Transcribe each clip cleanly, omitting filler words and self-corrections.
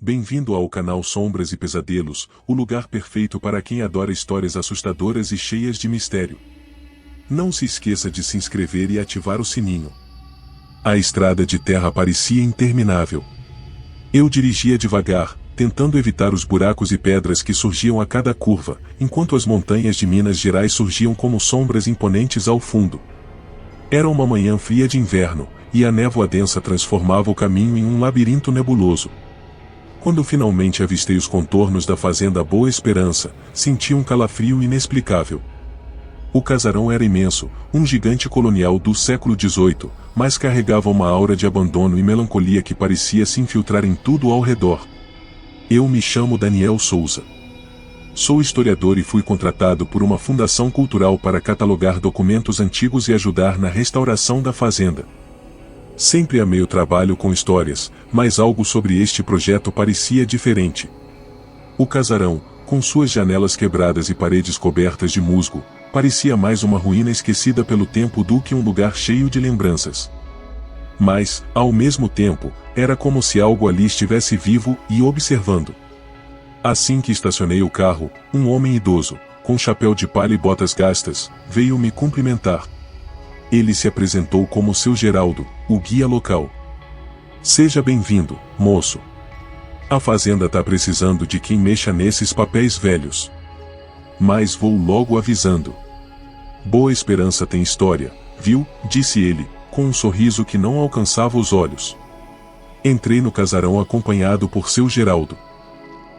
Bem-vindo ao canal Sombras e Pesadelos, o lugar perfeito para quem adora histórias assustadoras e cheias de mistério. Não se esqueça de se inscrever e ativar o sininho. A estrada de terra parecia interminável. Eu dirigia devagar, tentando evitar os buracos e pedras que surgiam a cada curva, enquanto as montanhas de Minas Gerais surgiam como sombras imponentes ao fundo. Era uma manhã fria de inverno, e a névoa densa transformava o caminho em um labirinto nebuloso. Quando finalmente avistei os contornos da fazenda Boa Esperança, senti um calafrio inexplicável. O casarão era imenso, um gigante colonial do século XVIII, mas carregava uma aura de abandono e melancolia que parecia se infiltrar em tudo ao redor. Eu me chamo Daniel Souza. Sou historiador e fui contratado por uma fundação cultural para catalogar documentos antigos e ajudar na restauração da fazenda. Sempre amei o trabalho com histórias, mas algo sobre este projeto parecia diferente. O casarão, com suas janelas quebradas e paredes cobertas de musgo, parecia mais uma ruína esquecida pelo tempo do que um lugar cheio de lembranças. Mas, ao mesmo tempo, era como se algo ali estivesse vivo e observando. Assim que estacionei o carro, um homem idoso, com chapéu de palha e botas gastas, veio me cumprimentar. Ele se apresentou como seu Geraldo, o guia local. Seja bem-vindo, moço. A fazenda tá precisando de quem mexa nesses papéis velhos. Mas vou logo avisando. Boa Esperança tem história, viu? Disse ele, com um sorriso que não alcançava os olhos. Entrei no casarão acompanhado por seu Geraldo.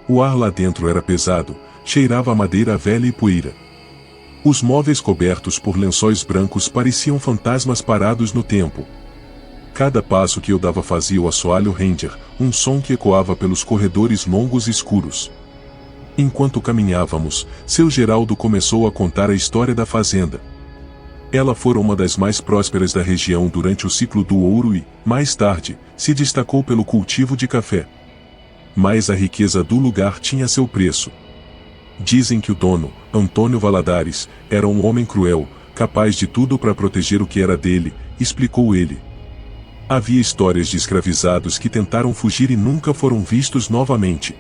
O ar lá dentro era pesado, cheirava a madeira velha e poeira. Os móveis cobertos por lençóis brancos pareciam fantasmas parados no tempo. Cada passo que eu dava fazia o assoalho render, um som que ecoava pelos corredores longos e escuros. Enquanto caminhávamos, seu Geraldo começou a contar a história da fazenda. Ela fora uma das mais prósperas da região durante o ciclo do ouro e, mais tarde, se destacou pelo cultivo de café. Mas a riqueza do lugar tinha seu preço. Dizem que o dono, Antônio Valadares, era um homem cruel, capaz de tudo para proteger o que era dele, explicou ele. Havia histórias de escravizados que tentaram fugir e nunca foram vistos novamente.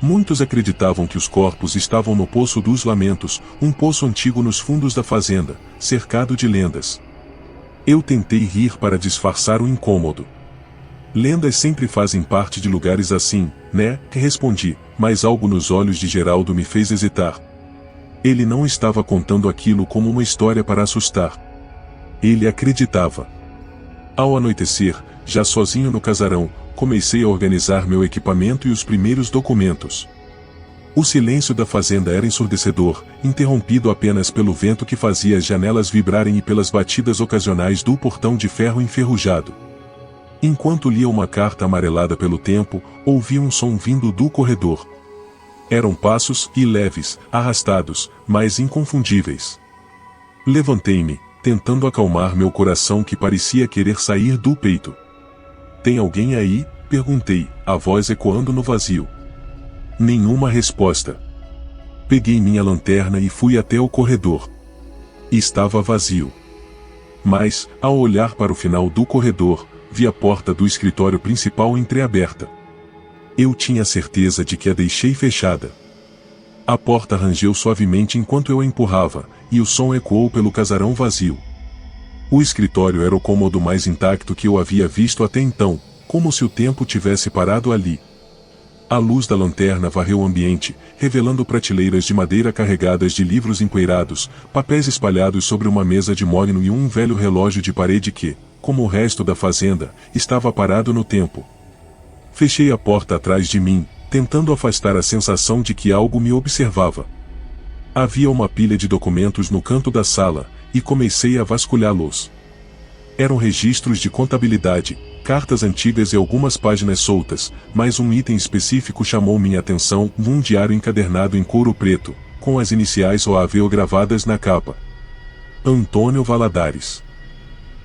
Muitos acreditavam que os corpos estavam no Poço dos Lamentos, um poço antigo nos fundos da fazenda, cercado de lendas. Eu tentei rir para disfarçar o incômodo. Lendas sempre fazem parte de lugares assim, né? Respondi, mas algo nos olhos de Geraldo me fez hesitar. Ele não estava contando aquilo como uma história para assustar. Ele acreditava. Ao anoitecer, já sozinho no casarão, comecei a organizar meu equipamento e os primeiros documentos. O silêncio da fazenda era ensurdecedor, interrompido apenas pelo vento que fazia as janelas vibrarem e pelas batidas ocasionais do portão de ferro enferrujado. Enquanto lia uma carta amarelada pelo tempo, ouvi um som vindo do corredor. Eram passos, e leves, arrastados, mas inconfundíveis. Levantei-me, tentando acalmar meu coração que parecia querer sair do peito. Tem alguém aí? Perguntei, a voz ecoando no vazio. Nenhuma resposta. Peguei minha lanterna e fui até o corredor. Estava vazio. Mas, ao olhar para o final do corredor, vi a porta do escritório principal entreaberta. Eu tinha certeza de que a deixei fechada. A porta rangeu suavemente enquanto eu a empurrava, e o som ecoou pelo casarão vazio. O escritório era o cômodo mais intacto que eu havia visto até então, como se o tempo tivesse parado ali. A luz da lanterna varreu o ambiente, revelando prateleiras de madeira carregadas de livros empoeirados, papéis espalhados sobre uma mesa de mogno e um velho relógio de parede que, como o resto da fazenda, estava parado no tempo. Fechei a porta atrás de mim, tentando afastar a sensação de que algo me observava. Havia uma pilha de documentos no canto da sala, e comecei a vasculhá-los. Eram registros de contabilidade, cartas antigas e algumas páginas soltas, mas um item específico chamou minha atenção, um diário encadernado em couro preto, com as iniciais OAV gravadas na capa. Antônio Valadares.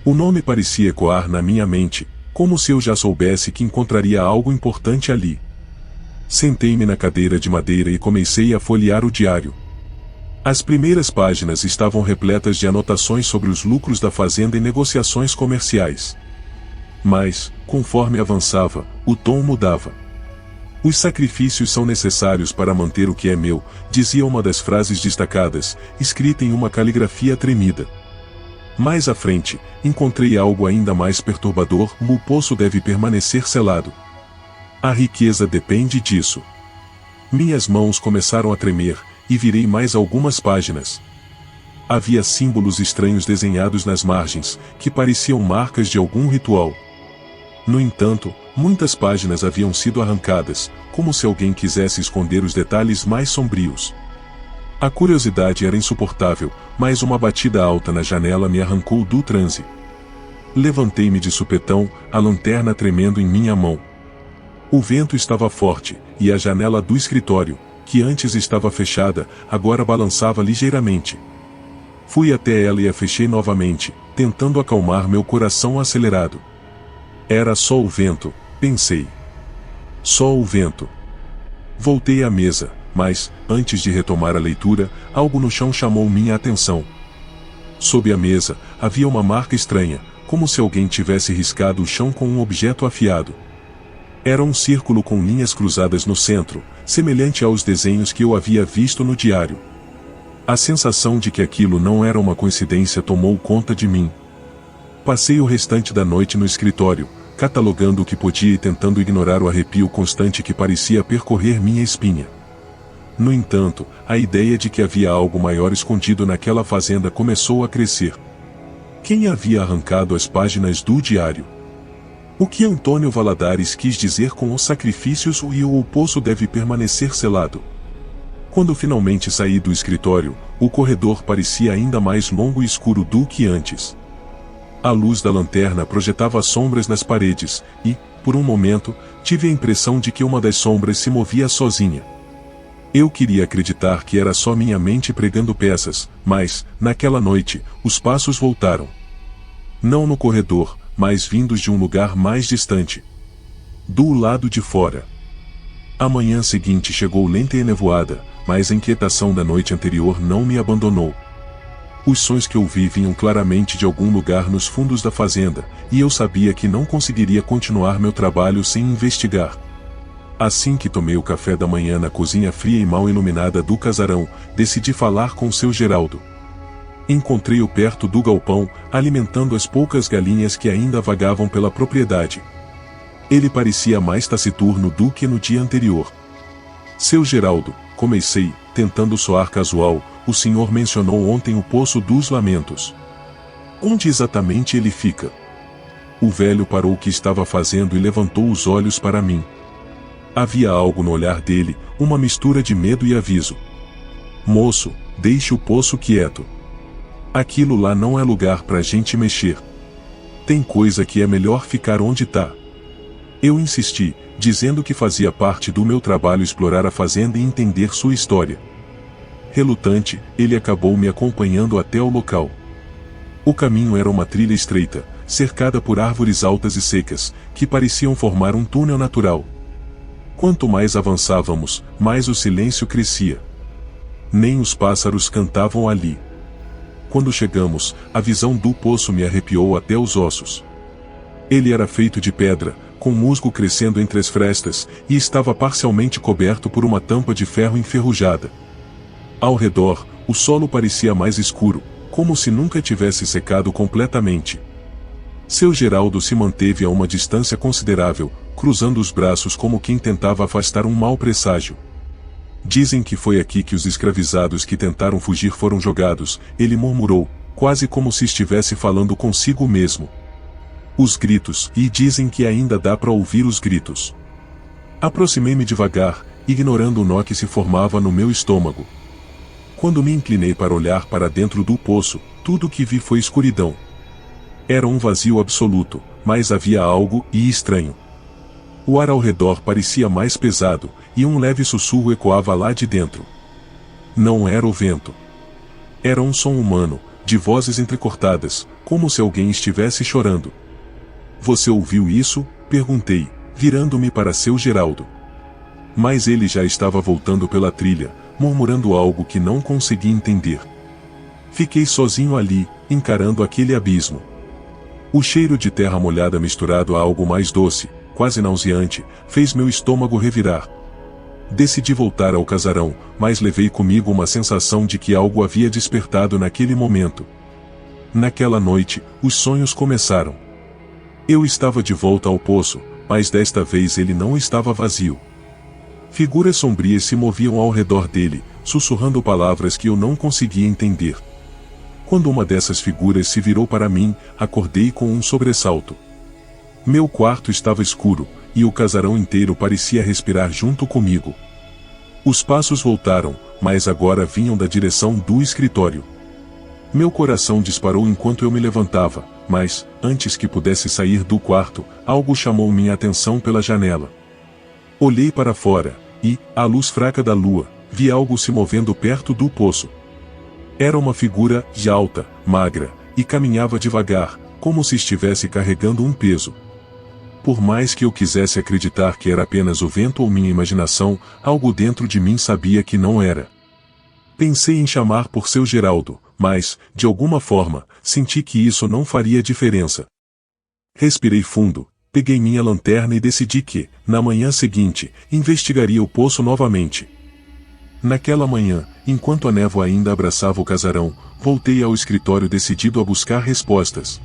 O nome parecia ecoar na minha mente, como se eu já soubesse que encontraria algo importante ali. Sentei-me na cadeira de madeira e comecei a folhear o diário. As primeiras páginas estavam repletas de anotações sobre os lucros da fazenda e negociações comerciais. Mas, conforme avançava, o tom mudava. Os sacrifícios são necessários para manter o que é meu, dizia uma das frases destacadas, escrita em uma caligrafia tremida. Mais à frente, encontrei algo ainda mais perturbador: o poço deve permanecer selado. A riqueza depende disso. Minhas mãos começaram a tremer, e virei mais algumas páginas. Havia símbolos estranhos desenhados nas margens, que pareciam marcas de algum ritual. No entanto, muitas páginas haviam sido arrancadas, como se alguém quisesse esconder os detalhes mais sombrios. A curiosidade era insuportável, mas uma batida alta na janela me arrancou do transe. Levantei-me de supetão, a lanterna tremendo em minha mão. O vento estava forte, e a janela do escritório, que antes estava fechada, agora balançava ligeiramente. Fui até ela e a fechei novamente, tentando acalmar meu coração acelerado. Era só o vento, pensei. Só o vento. Voltei à mesa, mas, antes de retomar a leitura, algo no chão chamou minha atenção. Sob a mesa, havia uma marca estranha, como se alguém tivesse riscado o chão com um objeto afiado. Era um círculo com linhas cruzadas no centro, semelhante aos desenhos que eu havia visto no diário. A sensação de que aquilo não era uma coincidência tomou conta de mim. Passei o restante da noite no escritório, catalogando o que podia e tentando ignorar o arrepio constante que parecia percorrer minha espinha. No entanto, a ideia de que havia algo maior escondido naquela fazenda começou a crescer. Quem havia arrancado as páginas do diário? O que Antônio Valadares quis dizer com os sacrifícios e o poço deve permanecer selado? Quando finalmente saí do escritório, o corredor parecia ainda mais longo e escuro do que antes. A luz da lanterna projetava sombras nas paredes, e, por um momento, tive a impressão de que uma das sombras se movia sozinha. Eu queria acreditar que era só minha mente pregando peças, mas, naquela noite, os passos voltaram. Não no corredor, mas vindos de um lugar mais distante. Do lado de fora. A manhã seguinte chegou lenta e nevoada, mas a inquietação da noite anterior não me abandonou. Os sons que ouvi vinham claramente de algum lugar nos fundos da fazenda, e eu sabia que não conseguiria continuar meu trabalho sem investigar. Assim que tomei o café da manhã na cozinha fria e mal iluminada do casarão, decidi falar com seu Geraldo. Encontrei-o perto do galpão, alimentando as poucas galinhas que ainda vagavam pela propriedade. Ele parecia mais taciturno do que no dia anterior. Seu Geraldo, comecei, tentando soar casual, o senhor mencionou ontem o Poço dos Lamentos. Onde exatamente ele fica? O velho parou o que estava fazendo e levantou os olhos para mim. Havia algo no olhar dele, uma mistura de medo e aviso. Moço, deixe o poço quieto. Aquilo lá não é lugar pra gente mexer. Tem coisa que é melhor ficar onde tá. Eu insisti, dizendo que fazia parte do meu trabalho explorar a fazenda e entender sua história. Relutante, ele acabou me acompanhando até o local. O caminho era uma trilha estreita, cercada por árvores altas e secas, que pareciam formar um túnel natural. Quanto mais avançávamos, mais o silêncio crescia. Nem os pássaros cantavam ali. Quando chegamos, a visão do poço me arrepiou até os ossos. Ele era feito de pedra, com musgo crescendo entre as frestas, e estava parcialmente coberto por uma tampa de ferro enferrujada. Ao redor, o solo parecia mais escuro, como se nunca tivesse secado completamente. Seu Geraldo se manteve a uma distância considerável, cruzando os braços como quem tentava afastar um mau presságio. Dizem que foi aqui que os escravizados que tentaram fugir foram jogados, ele murmurou, quase como se estivesse falando consigo mesmo. Os gritos, e dizem que ainda dá para ouvir os gritos. Aproximei-me devagar, ignorando o nó que se formava no meu estômago. Quando me inclinei para olhar para dentro do poço, tudo o que vi foi escuridão. Era um vazio absoluto, mas havia algo estranho. O ar ao redor parecia mais pesado, e um leve sussurro ecoava lá de dentro. Não era o vento. Era um som humano, de vozes entrecortadas, como se alguém estivesse chorando. Você ouviu isso? Perguntei, virando-me para seu Geraldo. Mas ele já estava voltando pela trilha, murmurando algo que não consegui entender. Fiquei sozinho ali, encarando aquele abismo. O cheiro de terra molhada misturado a algo mais doce, quase nauseante, fez meu estômago revirar. Decidi voltar ao casarão, mas levei comigo uma sensação de que algo havia despertado naquele momento. Naquela noite, os sonhos começaram. Eu estava de volta ao poço, mas desta vez ele não estava vazio. Figuras sombrias se moviam ao redor dele, sussurrando palavras que eu não conseguia entender. Quando uma dessas figuras se virou para mim, acordei com um sobressalto. Meu quarto estava escuro, e o casarão inteiro parecia respirar junto comigo. Os passos voltaram, mas agora vinham da direção do escritório. Meu coração disparou enquanto eu me levantava, mas, antes que pudesse sair do quarto, algo chamou minha atenção pela janela. Olhei para fora, e, à luz fraca da lua, vi algo se movendo perto do poço. Era uma figura alta, magra, e caminhava devagar, como se estivesse carregando um peso. Por mais que eu quisesse acreditar que era apenas o vento ou minha imaginação, algo dentro de mim sabia que não era. Pensei em chamar por seu Geraldo, mas, de alguma forma, senti que isso não faria diferença. Respirei fundo, peguei minha lanterna e decidi que, na manhã seguinte, investigaria o poço novamente. Naquela manhã, enquanto a névoa ainda abraçava o casarão, voltei ao escritório decidido a buscar respostas.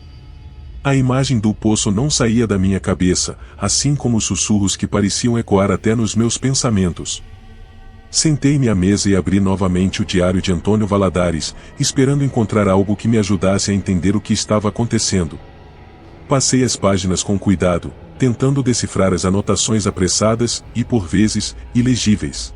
A imagem do poço não saía da minha cabeça, assim como os sussurros que pareciam ecoar até nos meus pensamentos. Sentei-me à mesa e abri novamente o diário de Antônio Valadares, esperando encontrar algo que me ajudasse a entender o que estava acontecendo. Passei as páginas com cuidado, tentando decifrar as anotações apressadas e, por vezes, ilegíveis.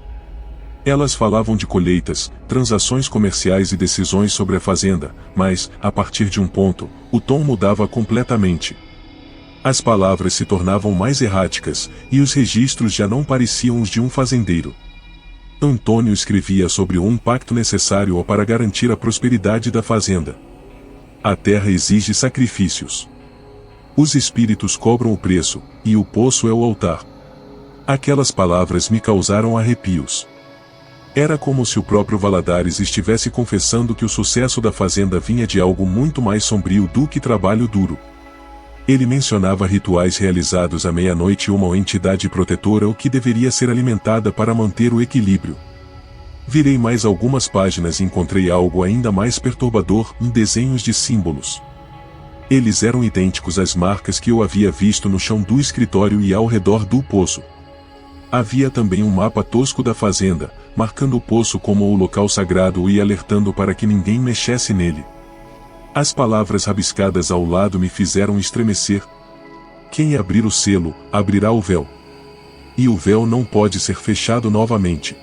Elas falavam de colheitas, transações comerciais e decisões sobre a fazenda, mas, a partir de um ponto, o tom mudava completamente. As palavras se tornavam mais erráticas, e os registros já não pareciam os de um fazendeiro. Antônio escrevia sobre um pacto necessário para garantir a prosperidade da fazenda. A terra exige sacrifícios. Os espíritos cobram o preço, e o poço é o altar. Aquelas palavras me causaram arrepios. Era como se o próprio Valadares estivesse confessando que o sucesso da fazenda vinha de algo muito mais sombrio do que trabalho duro. Ele mencionava rituais realizados à meia-noite e uma entidade protetora o que deveria ser alimentada para manter o equilíbrio. Virei mais algumas páginas e encontrei algo ainda mais perturbador, desenhos de símbolos. Eles eram idênticos às marcas que eu havia visto no chão do escritório e ao redor do poço. Havia também um mapa tosco da fazenda, marcando o poço como o local sagrado e alertando para que ninguém mexesse nele. As palavras rabiscadas ao lado me fizeram estremecer. Quem abrir o selo, abrirá o véu. E o véu não pode ser fechado novamente.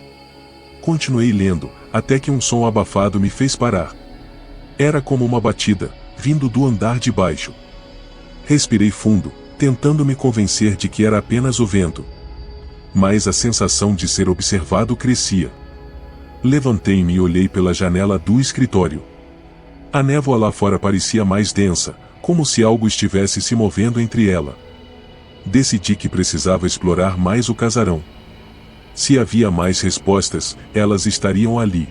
Continuei lendo, até que um som abafado me fez parar. Era como uma batida, vindo do andar de baixo. Respirei fundo, tentando me convencer de que era apenas o vento. Mas a sensação de ser observado crescia. Levantei-me e olhei pela janela do escritório. A névoa lá fora parecia mais densa, como se algo estivesse se movendo entre ela. Decidi que precisava explorar mais o casarão. Se havia mais respostas, elas estariam ali.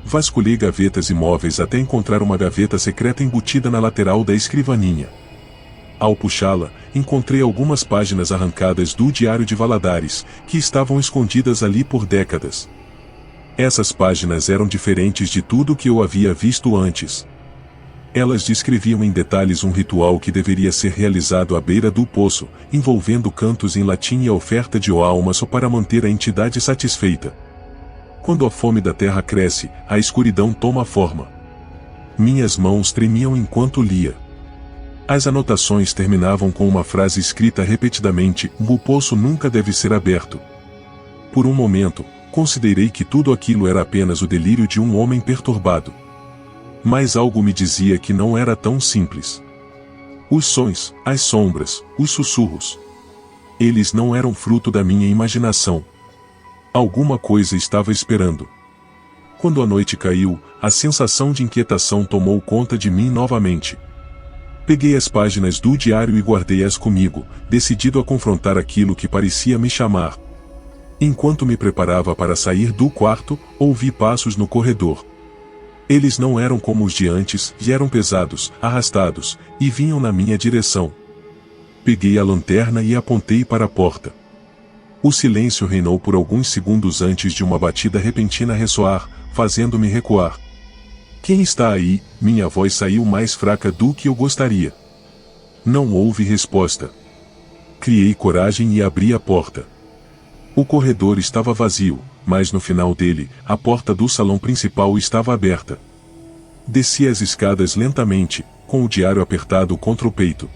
Vasculhei gavetas e móveis até encontrar uma gaveta secreta embutida na lateral da escrivaninha. Ao puxá-la, encontrei algumas páginas arrancadas do Diário de Valadares, que estavam escondidas ali por décadas. Essas páginas eram diferentes de tudo que eu havia visto antes. Elas descreviam em detalhes um ritual que deveria ser realizado à beira do poço, envolvendo cantos em latim e a oferta de almas para manter a entidade satisfeita. Quando a fome da terra cresce, a escuridão toma forma. Minhas mãos tremiam enquanto lia. As anotações terminavam com uma frase escrita repetidamente: o poço nunca deve ser aberto. Por um momento, considerei que tudo aquilo era apenas o delírio de um homem perturbado. Mas algo me dizia que não era tão simples. Os sons, as sombras, os sussurros. Eles não eram fruto da minha imaginação. Alguma coisa estava esperando. Quando a noite caiu, a sensação de inquietação tomou conta de mim novamente. Peguei as páginas do diário e guardei-as comigo, decidido a confrontar aquilo que parecia me chamar. Enquanto me preparava para sair do quarto, ouvi passos no corredor. Eles não eram como os de antes, e eram pesados, arrastados, e vinham na minha direção. Peguei a lanterna e apontei para a porta. O silêncio reinou por alguns segundos antes de uma batida repentina ressoar, fazendo-me recuar. Quem está aí? Minha voz saiu mais fraca do que eu gostaria. Não houve resposta. Criei coragem e abri a porta. O corredor estava vazio, mas no final dele, a porta do salão principal estava aberta. Desci as escadas lentamente, com o diário apertado contra o peito.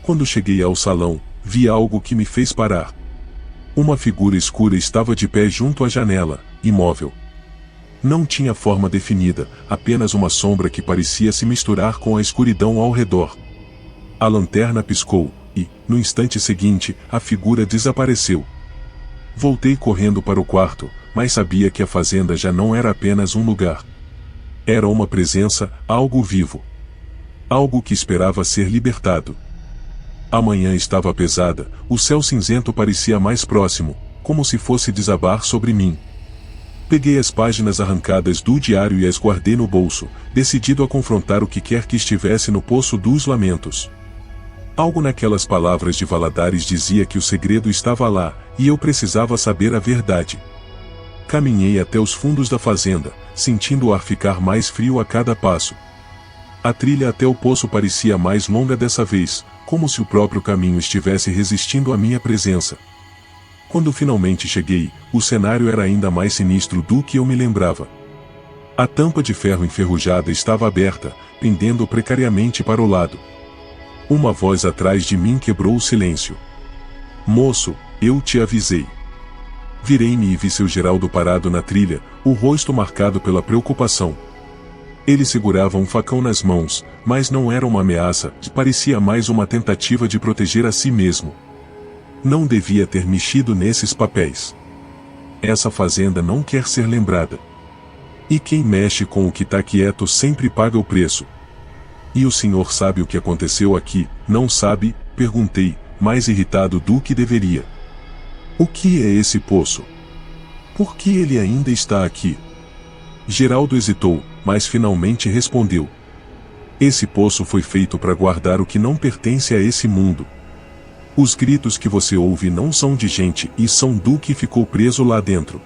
Quando cheguei ao salão, vi algo que me fez parar. Uma figura escura estava de pé junto à janela, imóvel. Não tinha forma definida, apenas uma sombra que parecia se misturar com a escuridão ao redor. A lanterna piscou, e, no instante seguinte, a figura desapareceu. Voltei correndo para o quarto, mas sabia que a fazenda já não era apenas um lugar. Era uma presença, algo vivo. Algo que esperava ser libertado. A manhã estava pesada, o céu cinzento parecia mais próximo, como se fosse desabar sobre mim. Peguei as páginas arrancadas do diário e as guardei no bolso, decidido a confrontar o que quer que estivesse no poço dos lamentos. Algo naquelas palavras de Valadares dizia que o segredo estava lá, e eu precisava saber a verdade. Caminhei até os fundos da fazenda, sentindo o ar ficar mais frio a cada passo. A trilha até o poço parecia mais longa dessa vez, como se o próprio caminho estivesse resistindo à minha presença. Quando finalmente cheguei, o cenário era ainda mais sinistro do que eu me lembrava. A tampa de ferro enferrujada estava aberta, pendendo precariamente para o lado. Uma voz atrás de mim quebrou o silêncio. Moço, eu te avisei. Virei-me e vi seu Geraldo parado na trilha, o rosto marcado pela preocupação. Ele segurava um facão nas mãos, mas não era uma ameaça, parecia mais uma tentativa de proteger a si mesmo. Não devia ter mexido nesses papéis. Essa fazenda não quer ser lembrada. E quem mexe com o que está quieto sempre paga o preço. E o senhor sabe o que aconteceu aqui? Não sabe? Perguntei, mais irritado do que deveria. O que é esse poço? Por que ele ainda está aqui? Geraldo hesitou, mas finalmente respondeu. Esse poço foi feito para guardar o que não pertence a esse mundo. Os gritos que você ouve não são de gente e são do que ficou preso lá dentro.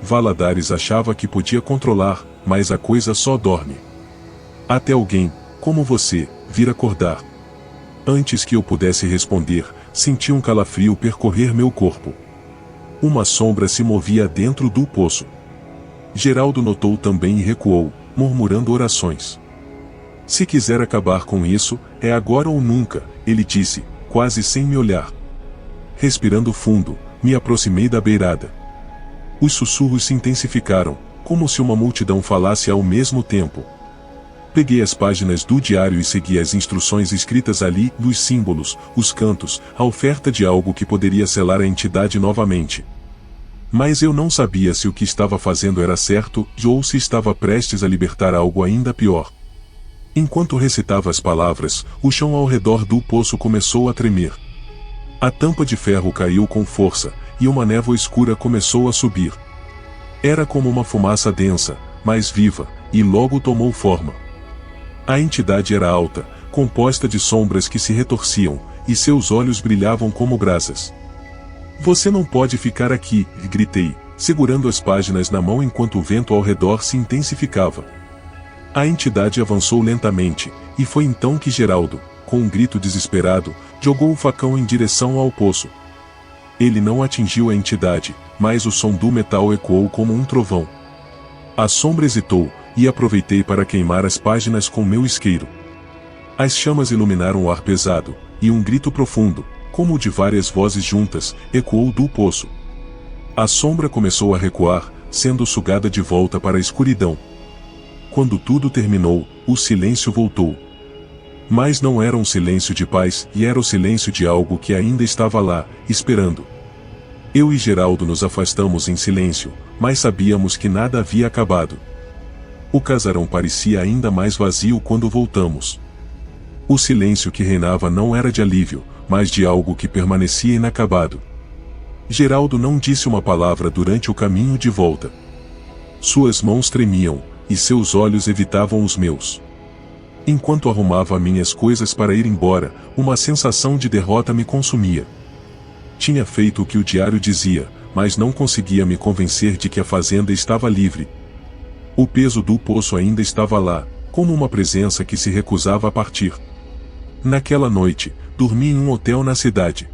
Valadares achava que podia controlar, mas a coisa só dorme. Até alguém, como você, vir acordar. Antes que eu pudesse responder, senti um calafrio percorrer meu corpo. Uma sombra se movia dentro do poço. Geraldo notou também e recuou, murmurando orações. Se quiser acabar com isso, é agora ou nunca, ele disse, quase sem me olhar. Respirando fundo, me aproximei da beirada. Os sussurros se intensificaram, como se uma multidão falasse ao mesmo tempo. Peguei as páginas do diário e segui as instruções escritas ali, os símbolos, os cantos, a oferta de algo que poderia selar a entidade novamente. Mas eu não sabia se o que estava fazendo era certo, ou se estava prestes a libertar algo ainda pior. Enquanto recitava as palavras, o chão ao redor do poço começou a tremer. A tampa de ferro caiu com força, e uma névoa escura começou a subir. Era como uma fumaça densa, mas viva, e logo tomou forma. A entidade era alta, composta de sombras que se retorciam, e seus olhos brilhavam como brasas. Você não pode ficar aqui, gritei, segurando as páginas na mão enquanto o vento ao redor se intensificava. A entidade avançou lentamente, e foi então que Geraldo, com um grito desesperado, jogou o facão em direção ao poço. Ele não atingiu a entidade, mas o som do metal ecoou como um trovão. A sombra hesitou, e aproveitei para queimar as páginas com meu isqueiro. As chamas iluminaram o ar pesado, e um grito profundo, como o de várias vozes juntas, ecoou do poço. A sombra começou a recuar, sendo sugada de volta para a escuridão. Quando tudo terminou, o silêncio voltou. Mas não era um silêncio de paz, e era o silêncio de algo que ainda estava lá, esperando. Eu e Geraldo nos afastamos em silêncio, mas sabíamos que nada havia acabado. O casarão parecia ainda mais vazio quando voltamos. O silêncio que reinava não era de alívio, mas de algo que permanecia inacabado. Geraldo não disse uma palavra durante o caminho de volta. Suas mãos tremiam, e seus olhos evitavam os meus. Enquanto arrumava minhas coisas para ir embora, uma sensação de derrota me consumia. Tinha feito o que o diário dizia, mas não conseguia me convencer de que a fazenda estava livre. O peso do poço ainda estava lá, como uma presença que se recusava a partir. Naquela noite, dormi em um hotel na cidade.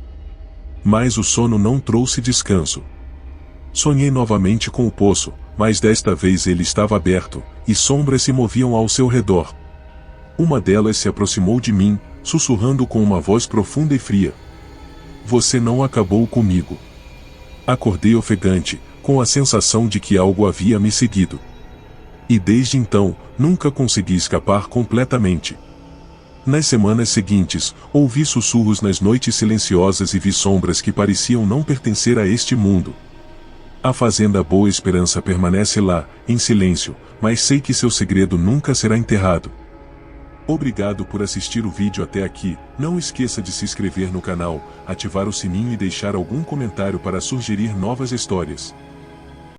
Mas o sono não trouxe descanso. Sonhei novamente com o poço, mas desta vez ele estava aberto, e sombras se moviam ao seu redor. Uma delas se aproximou de mim, sussurrando com uma voz profunda e fria. Você não acabou comigo. Acordei ofegante, com a sensação de que algo havia me seguido. E desde então, nunca consegui escapar completamente. Nas semanas seguintes, ouvi sussurros nas noites silenciosas e vi sombras que pareciam não pertencer a este mundo. A fazenda Boa Esperança permanece lá, em silêncio, mas sei que seu segredo nunca será enterrado. Obrigado por assistir o vídeo até aqui. Não esqueça de se inscrever no canal, ativar o sininho e deixar algum comentário para sugerir novas histórias.